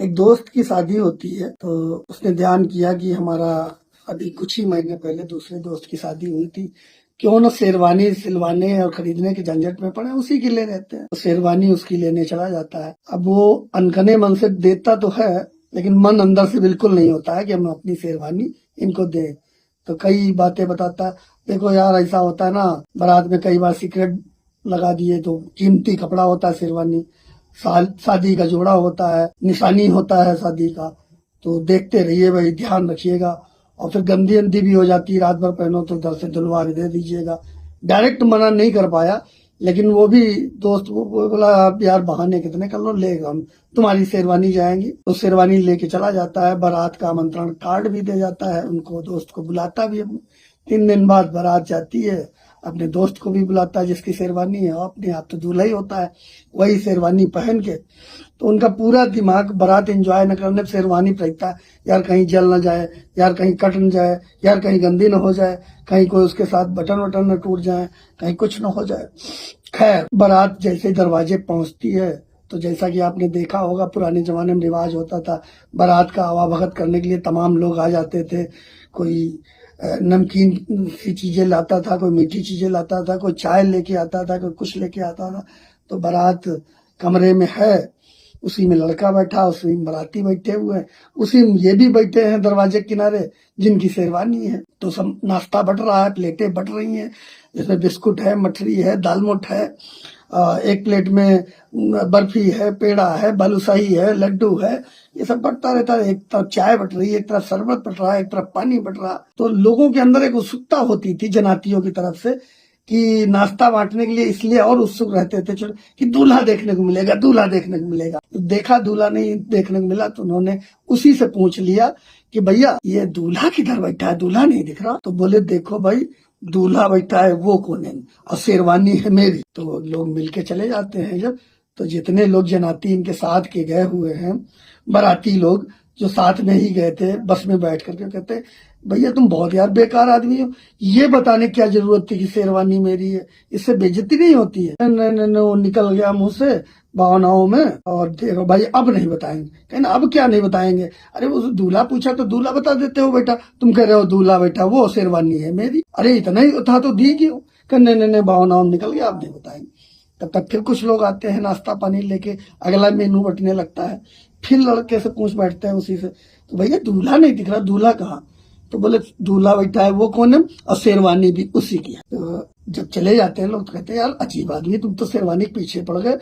एक दोस्त की शादी होती है तो उसने ध्यान किया कि हमारा अभी कुछ ही महीने पहले दूसरे दोस्त की शादी हुई थी, क्यों ना शेरवानी सिलवाने और खरीदने के झंझट में पड़े, उसी के लिए रहते हैं तो शेरवानी उसकी लेने चला जाता है। अब वो अनकने मन से देता तो है, लेकिन मन अंदर से बिल्कुल नहीं होता है कि हम अपनी शेरवानी इनको दें। तो कई बातें बताता है, देखो यार ऐसा होता है ना, बारात में कई बार सिगरेट लगा दिए तो कीमती कपड़ा होता है शेरवानी, शादी का जोड़ा होता है, निशानी होता है शादी का, तो देखते रहिए भाई, ध्यान रखिएगा। और फिर गंदी अंदी भी हो जाती है, रात भर पहनो तो उधर से धुलवा के दे दीजिएगा। डायरेक्ट मना नहीं कर पाया, लेकिन वो भी दोस्त वो बोला आप यार बहाने कितने कर लो, ले हम तुम्हारी शेरवानी जाएंगी। तो शेरवानी लेके चला जाता है, बारात का आमंत्रण कार्ड भी दे जाता है उनको, दोस्त को बुलाता भी है। 3 दिन बाद बारात जाती है, अपने दोस्त को भी बुलाता है जिसकी शेरवानी है, अपने आप तो दूल्हा ही होता है, वही शेरवानी पहन के। तो उनका पूरा दिमाग बारात एंजॉय न करने शेरवानी पर रहता है, यार कहीं जल न जाए, यार कहीं कट न जाए, यार कहीं गंदी न हो जाए, कहीं कोई उसके साथ बटन वटन न टूट जाए, कहीं कुछ न हो जाए। खैर बारात जैसे दरवाजे पहुंचती है तो जैसा कि आपने देखा होगा, पुराने जमाने में रिवाज होता था, बारात का आवाभगत करने के लिए तमाम लोग आ जाते थे। कोई नमकीन सी चीजें लाता था, कोई मीठी चीजें लाता था, कोई चाय लेके आता था, कोई कुछ लेके आता था। तो बारात कमरे में है, उसी में लड़का बैठा, उसी में बाराती बैठे हुए हैं, उसी में ये भी बैठे हैं दरवाजे किनारे जिनकी शेरवानी है। तो सब नाश्ता बट रहा है, प्लेटें बट रही हैं, जिसमें बिस्कुट है, मठरी है, दालमोट है, एक प्लेट में बर्फी है, पेड़ा है, बालूशाही है, लड्डू है, ये सब बटता रहता है। एक तरफ चाय बट रही है, एक तरफ शरबत बट रहा है, एक तरफ पानी बट रहा। तो लोगों के अंदर एक उत्सुकता होती थी जनातियों की तरफ से कि नाश्ता बांटने के लिए, इसलिए और उत्सुक रहते थे कि दूल्हा देखने को मिलेगा, दूल्हा देखने को मिलेगा। तो देखा दूल्हा नहीं देखने को मिला, तो उन्होंने उसी से पूछ लिया कि भैया ये दूल्हा किधर बैठा है, दूल्हा नहीं दिख रहा। तो बोले देखो भाई, दूल्हा बैठा है वो कौन है, और शेरवानी है मेरी। तो लोग मिलके चले जाते हैं जब, तो जितने लोग जनाती इनके साथ के गए हुए हैं, बाराती लोग जो साथ में ही गए थे बस में बैठ करके, कहते भैया तुम बहुत यार बेकार आदमी हो, ये बताने क्या जरूरत थी कि शेरवानी मेरी है, इससे बेइज्जती नहीं होती है। नहीं, वो निकल गया मुंह से भावनाओं में। और देखो भाई अब नहीं बताएंगे, कहना अब क्या नहीं बताएंगे, अरे वो दूल्हा पूछा तो दूल्हा बता देते हो बेटा, तुम कह रहे हो दूल्हा बेटा वो शेरवानी है मेरी, अरे इतना ही था तो दी क्यों, कहने नहीं भावनाओं में निकल गया, अब नहीं बताएंगे। तब तक फिर कुछ लोग आते हैं नाश्ता पानी लेके, अगला मेनू बटने लगता है, फिर लड़के से पूछ बैठते हैं उसी से, तो भैया दूल्हा नहीं दिख रहा, दूल्हा कहाँ। तो बोले दूल्हा बैठा है वो कौन है, और शेरवानी भी उसी की है। तो जब चले जाते हैं लोग तो कहते हैं यार अजीब आदमी, तुम तो शेरवानी के पीछे पड़ गए,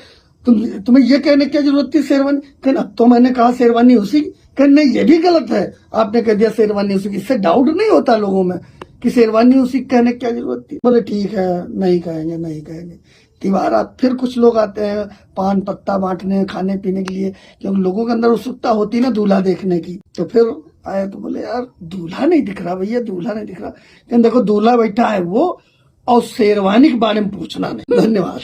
तुम्हें ये कहने की जरूरत थी शेरवानी, कहना अब तो मैंने कहा शेरवानी उसी की, कहना नहीं ये भी गलत है, आपने कह दिया शेरवानी उसी की। इससे डाउट नहीं होता लोगों में कि शेरवानी उसी कहने की क्या जरूरत थी। बोले ठीक है, नहीं कहेंगे नहीं कहेंगे। तिवारा फिर कुछ लोग आते हैं पान पत्ता बांटने, खाने पीने के लिए, क्योंकि लोगों के अंदर उत्सुकता होती ना दूल्हा देखने की। तो फिर आए तो बोले यार दूल्हा नहीं दिख रहा भैया, दूल्हा नहीं दिख रहा। देखो दूल्हा बैठा है वो, और शेरवानी के बारे में पूछना नहीं। धन्यवाद।